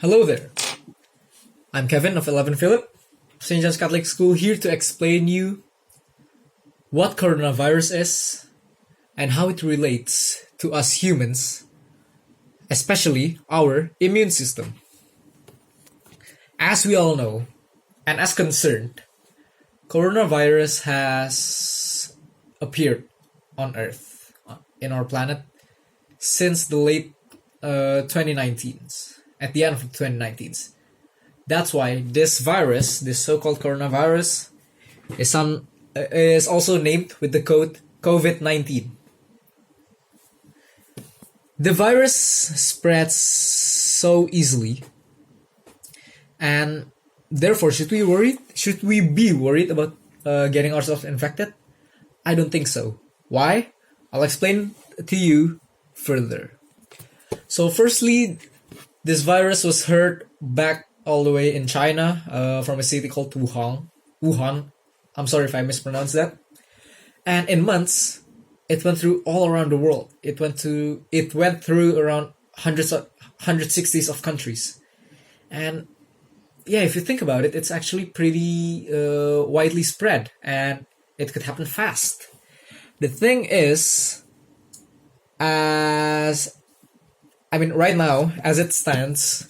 Hello there. I'm Kevin of 11 Philip, St. John's Catholic School, here to explain you what coronavirus is and how it relates to us humans, especially our immune system. As we all know, and as concerned, coronavirus has appeared on Earth, in our planet, since the late 2019s, at the end of the 2019s. That's why this virus, this so-called coronavirus, is also named with the code COVID-19. The virus spreads so easily, and therefore, should we worry? Should we be worried about getting ourselves infected? I don't think so. Why? I'll explain to you further. So, firstly, this virus was heard back all the way in China, from a city called Wuhan. Wuhan. I'm sorry if I mispronounced that. And in months, it went through all around the world. It went through around 160s of countries. And yeah, if you think about it, it's actually pretty widely spread, and it could happen fast. The thing is, right now, as it stands,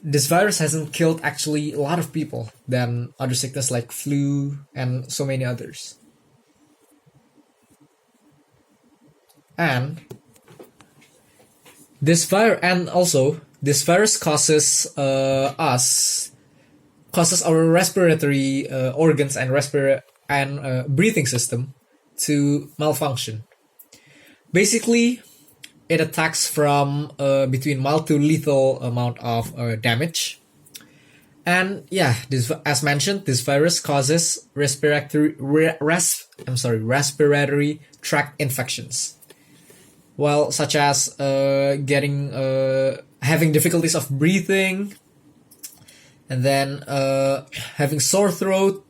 this virus hasn't killed actually a lot of people than other sickness like flu and so many others. And this virus causes our respiratory organs and breathing system to malfunction. Basically, it attacks from between mild to lethal amount of damage. And yeah, as mentioned, this virus causes respiratory tract infections. Well, such as having difficulties of breathing, and then having sore throat,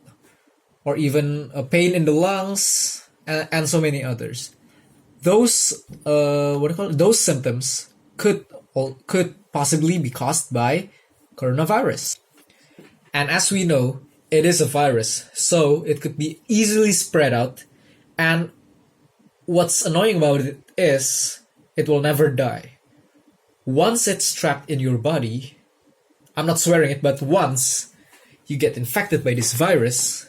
or even pain in the lungs, and so many others. Those those symptoms could possibly be caused by coronavirus. And as we know, it is a virus, so it could be easily spread out. And what's annoying about it is it will never die. Once it's trapped in your body, I'm not swearing it, but once you get infected by this virus,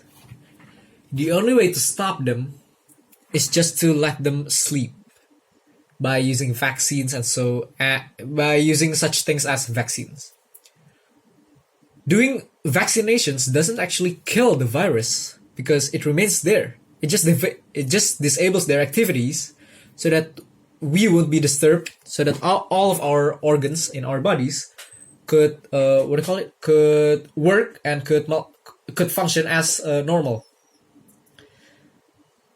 the only way to stop them is just to let them sleep by using vaccines, and by using such things as vaccines. Doing vaccinations doesn't actually kill the virus because it remains there. It just disables their activities so that we won't be disturbed, so that all of our organs in our bodies could could work and could function as normal.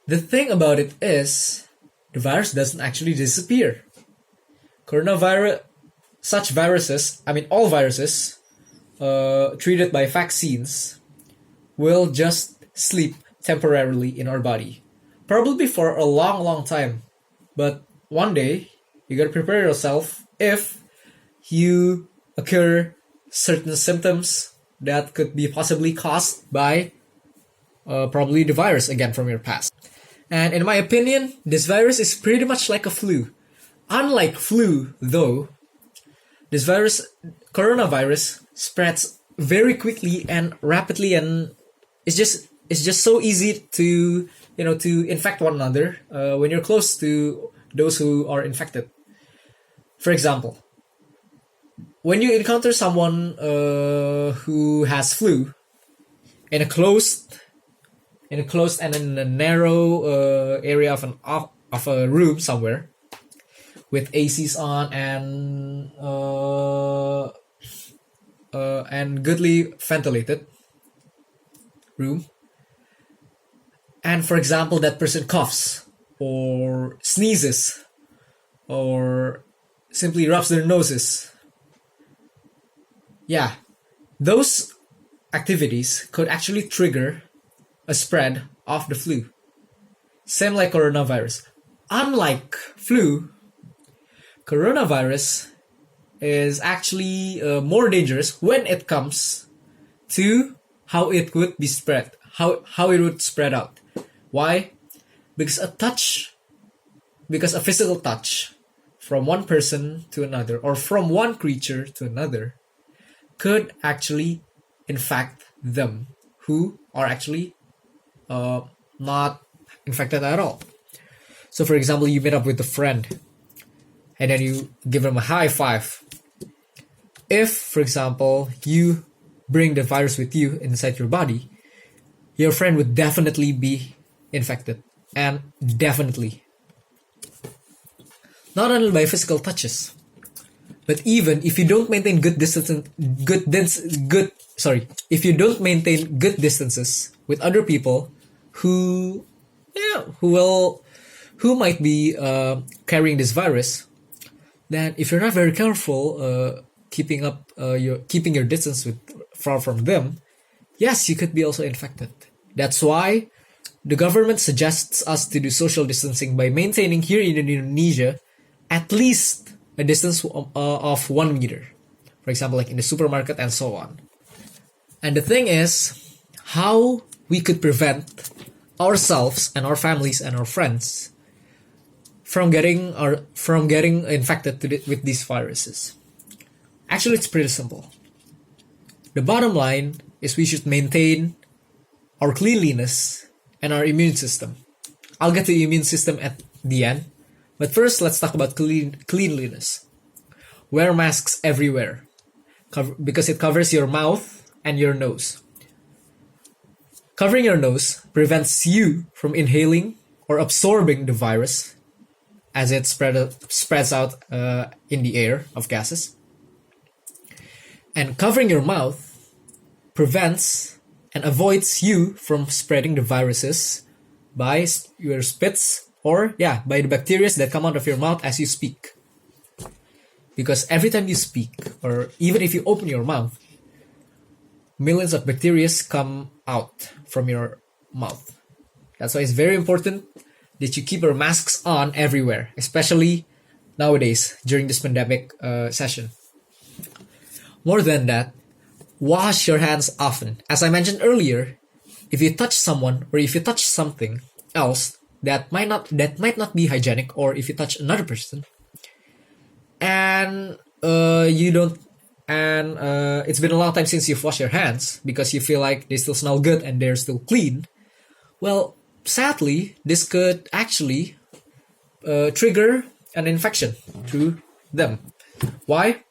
The thing about it is, the virus doesn't actually disappear. All viruses treated by vaccines will just sleep temporarily in our body. Probably for a long, long time. But one day, you gotta prepare yourself if you occur certain symptoms that could be possibly caused by probably the virus again from your past. And in my opinion, this virus is pretty much like a flu. Unlike flu, though, this coronavirus, spreads very quickly and rapidly, and it's just so easy to infect one another when you're close to those who are infected. For example, when you encounter someone who has flu in a closed and in a narrow area of a room somewhere with ACs on and goodly ventilated room, and for example that person coughs or sneezes or simply rubs their noses, yeah, those activities could actually trigger a spread of the flu. Same like coronavirus. Unlike flu, coronavirus is actually more dangerous when it comes to how it would be spread, how it would spread out. Why? Because a physical touch from one person to another or from one creature to another could actually infect them who are actually not infected at all. So, for example, you meet up with a friend and then you give them a high five. If, for example, you bring the virus with you inside your body, your friend would definitely be infected. And definitely. Not only by physical touches, but even if you don't maintain if you don't maintain good distances with other people who might be carrying this virus, then if you're not very careful, keeping your distance far from them, yes, you could be also infected. That's why the government suggests us to do social distancing by maintaining here in Indonesia at least a distance of 1 meter. For example, like in the supermarket and so on. And the thing is, how we could prevent ourselves and our families and our friends from getting infected with these viruses. Actually, it's pretty simple. The bottom line is we should maintain our cleanliness and our immune system. I'll get to the immune system at the end, but first let's talk about cleanliness. Wear masks everywhere because it covers your mouth and your nose. Covering your nose prevents you from inhaling or absorbing the virus as it spreads out in the air of gases. And covering your mouth prevents and avoids you from spreading the viruses by your spits or by the bacteria that come out of your mouth as you speak. Because every time you speak, or even if you open your mouth, millions of bacteria come out from your mouth. That's why it's very important that you keep your masks on everywhere, especially nowadays during this pandemic session. More than that, wash your hands often. As I mentioned earlier, if you touch someone or if you touch something else that might not be hygienic, or if you touch another person and it's been a long time since you've washed your hands because you feel like they still smell good and they're still clean, well, sadly, this could actually trigger an infection to them. Why?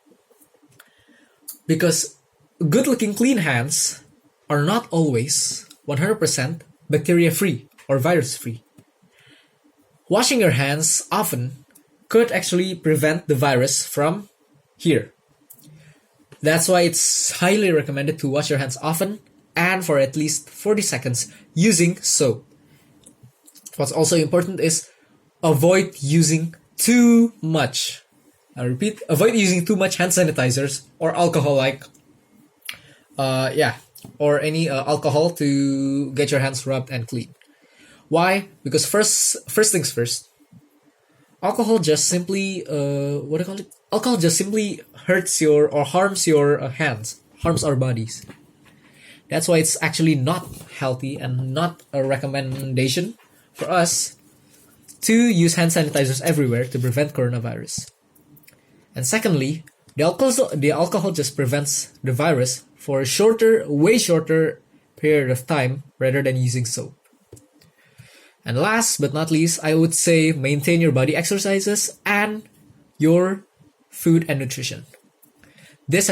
Because good-looking clean hands are not always 100% bacteria-free or virus-free. Washing your hands often could actually prevent the virus from here. That's why it's highly recommended to wash your hands often and for at least 40 seconds using soap. What's also important is avoid using too much. I repeat, avoid using too much hand sanitizers or alcohol or any alcohol to get your hands rubbed and clean. Why? Because first things first, alcohol just simply alcohol just simply hurts harms your hands, harms our bodies. That's why it's actually not healthy and not a recommendation for us to use hand sanitizers everywhere to prevent coronavirus. And secondly, the alcohol just prevents the virus for a way shorter period of time rather than using soap. And last but not least, I would say maintain your body exercises and your food and nutrition. These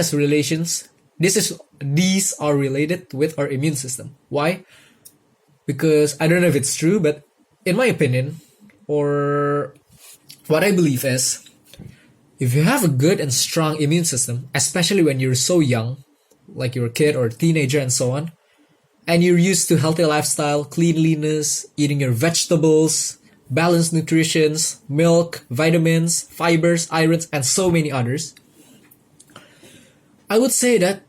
are related with our immune system. Why? Because I don't know if it's true, but in my opinion, or what I believe is, if you have a good and strong immune system, especially when you're so young, like you're a kid or a teenager and so on, and you're used to healthy lifestyle, cleanliness, eating your vegetables, balanced nutrition, milk, vitamins, fibers, irons, and so many others, I would say that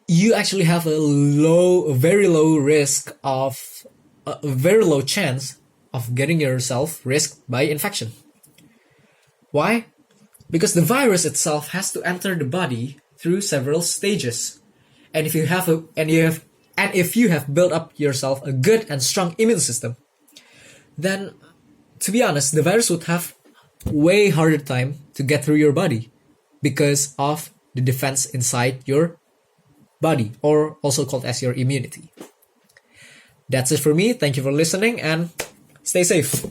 you actually have a very low risk of a very low chance of getting yourself risked by infection. Why? Because the virus itself has to enter the body through several stages. And if you have built up yourself a good and strong immune system, then to be honest, the virus would have way harder time to get through your body because of the defense inside your body, or also called as your immunity. That's it for me. Thank you for listening and stay safe.